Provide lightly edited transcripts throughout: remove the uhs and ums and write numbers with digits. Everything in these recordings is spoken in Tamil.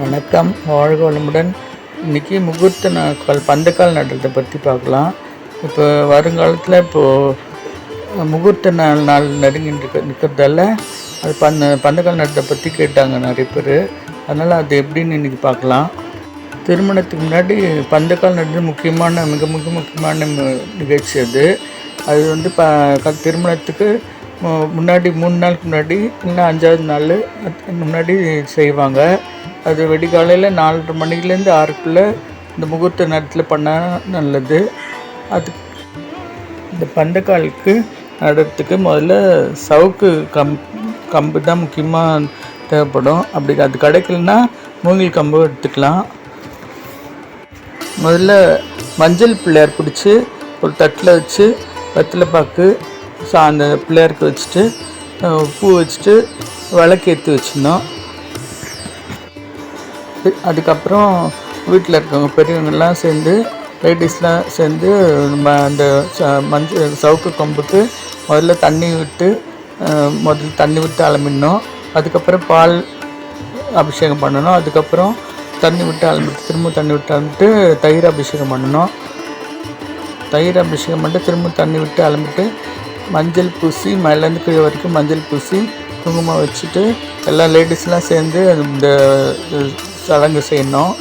வணக்கம், வாழ்க வளமுடன். இன்றைக்கி முகூர்த்த நாட்கள் பந்தக்கால் நடுறதை பற்றி பார்க்கலாம். இப்போ வருங்காலத்தில் முகூர்த்த நாள் நிற்கிறதால அது பந்தக்கால் நடுறதை பற்றி கேட்டாங்க நிறைய பேர். அதனால் அது எப்படின்னு இன்றைக்கி பார்க்கலாம். திருமணத்துக்கு முன்னாடி பந்தக்கால் நடுறது மிக முக்கியமான நிகழ்ச்சி. அது திருமணத்துக்கு முன்னாடி 3 நாளுக்கு முன்னாடி இல்லைன்னா 5வது நாள் முன்னாடி செய்வாங்க. அது வெடிகாலையில் 4:30 மணிலேருந்து 6க்குள்ளே இந்த முகூர்த்த நேரத்தில் பண்ணால் நல்லது. இந்த பந்தக்காலுக்கு நடுறதுக்கு முதல்ல சவுக்கு கம்பு தான் முக்கியமாக தேவைப்படும். அப்படி அது கிடைக்கலன்னா மூங்கில் கம்பு எடுத்துக்கலாம். முதல்ல மஞ்சள் பிள்ளையார் பிடிச்சி ஒரு தட்டில் வச்சு வெத்தலைப்பாக்கு அந்த பிள்ளையாருக்கு வச்சுட்டு பூ வச்சுட்டு விளக்கேற்றி வச்சிடணும். அதுக்கப்புறம் வீட்டில் இருக்கவங்க பெரியவங்கெல்லாம் சேர்ந்து லேடிஸ்லாம் சேர்ந்து அந்த சவுக்கு கொம்புக்கு முதல்ல தண்ணி விட்டு அலம்பிடணும். அதுக்கப்புறம் பால் அபிஷேகம் பண்ணணும். அதுக்கப்புறம் திரும்ப தண்ணி விட்டு அலம்பிட்டு தயிர் அபிஷேகம் பண்ணணும். தயிர் அபிஷேகம் பண்ணிட்டு திரும்ப தண்ணி விட்டு அலம்பிட்டு மஞ்சள் பூசி மேலேருந்து கீழே வரைக்கும் மஞ்சள் பூசி குங்குமம் வச்சுட்டு எல்லா லேடிஸ்லாம் சேர்ந்து இந்த சடங்கு செய்யணும்.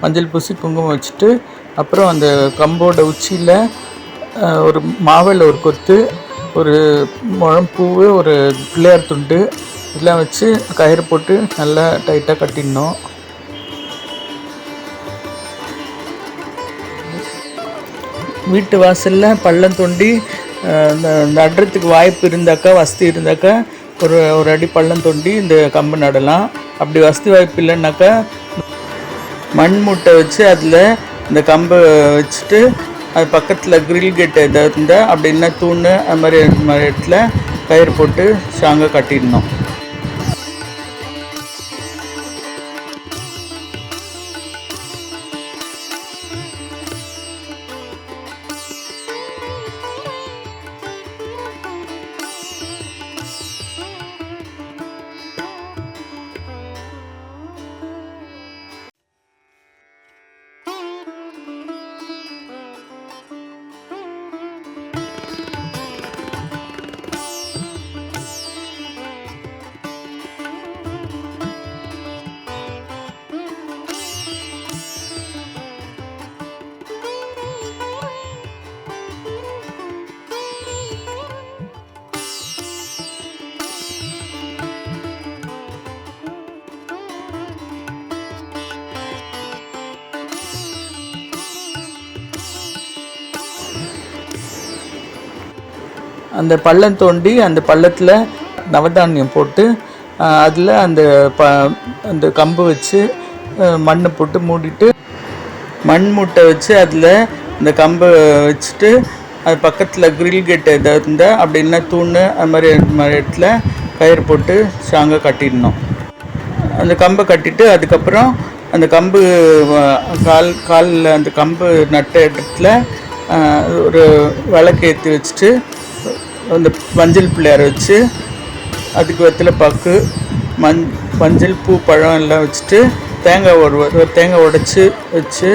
மஞ்சள் பூசி குங்குமம் வச்சுட்டு அப்புறம் அந்த கம்போட உச்சியில் ஒரு மாவில் ஒரு கொத்து, ஒரு முழம் பூவு, ஒரு பிள்ளையார் துண்டு இதெல்லாம் வச்சு கயிறு போட்டு நல்லா டைட்டாக கட்டிடணும். வீட்டு வாசலில் பள்ளம் தோண்டி நடுறதுக்கு வாய்ப்பு இருந்தாக்கா, வசதி இருந்தாக்கா ஒரு அடி பள்ளம் தோண்டி இந்த கம்பு நடலாம். அப்படி வசதி வாய்ப்பு இல்லைன்னாக்கா மண் மூட்டை வச்சு அதில் இந்த கம்பை வச்சுட்டு அது பக்கத்தில் கிரில் கேட் எதாவது இருந்தால் அப்படின்னா தூண் அது மாதிரி இடத்துல கயிறு போட்டு ஸ்ட்ராங்காக கட்டிடணும். அந்த பள்ளம் தோண்டி அந்த பள்ளத்தில் நவதானியம் போட்டு அதில் அந்த கம்பு வச்சு மண் போட்டு மூடிட்டு மண் மூட்டை வச்சு அதில் இந்த கம்பை வச்சுட்டு அது பக்கத்தில் கிரில் கேட் எதாவது இருந்தால் அப்படின்னா தூண் அது மாதிரி இடத்துல கயிறு போட்டு ஸ்ட்ராங்காக கட்டிடணும். அந்த கம்பை கட்டிட்டு அதுக்கப்புறம் அந்த கம்பு காலில் அந்த கம்பு நட்ட இடத்துல ஒரு விளக்கு ஏற்றி வச்சுட்டு அந்த மஞ்சள் பிள்ளையார் வச்சு அதுக்கு வெத்தலை பாக்கு மஞ்சள் பூ பழம் எல்லாம் வச்சுட்டு தேங்காய் ஒரு தேங்காய் உடைச்சி வச்சு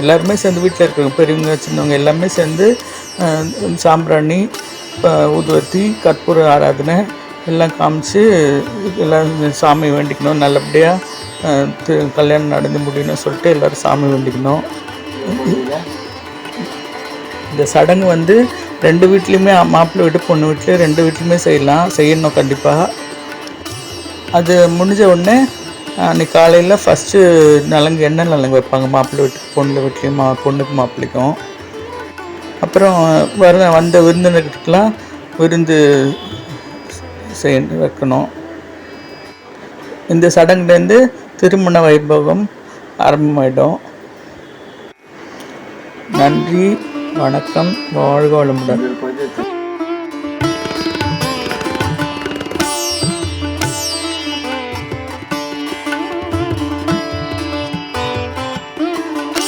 எல்லாருமே சேர்ந்து வீட்டில் இருக்கிறவங்க பெரியவங்க சின்னவங்க எல்லாமே சேர்ந்து சாம்பிராணி ஊதுவத்தி கற்பூர ஆராதனை எல்லாம் காமிச்சு எல்லாம் சாமி வேண்டிக்கணும், நல்லபடியாக கல்யாணம் நடந்து முடியணும்னு சொல்லிட்டு எல்லோரும் சாமி வேண்டிக்கணும். இந்த சடங்கு வந்து 2 வீட்லேயுமே மாப்பிள்ளை வீட்டு பொண்ணு வீட்லேயும் 2 வீட்லேயுமே செய்யணும் கண்டிப்பாக. அது முடிஞ்ச உடனே அன்றைக்கி காலையில் ஃபஸ்ட்டு எண்ணெய் நலங்கு வைப்பாங்க மாப்பிள்ளை வீட்டுக்கு பொண்ணு வீட்லேயும் பொண்ணுக்கு மாப்பிள்ளைக்கும். அப்புறம் வந்த விருந்தினருக்கெலாம் விருந்து வைக்கணும். இந்த சடங்குலேருந்து திருமண வைபவம் ஆரம்பமாயிடும். நன்றி, வணக்கம், வாழ்க வளமுடன்.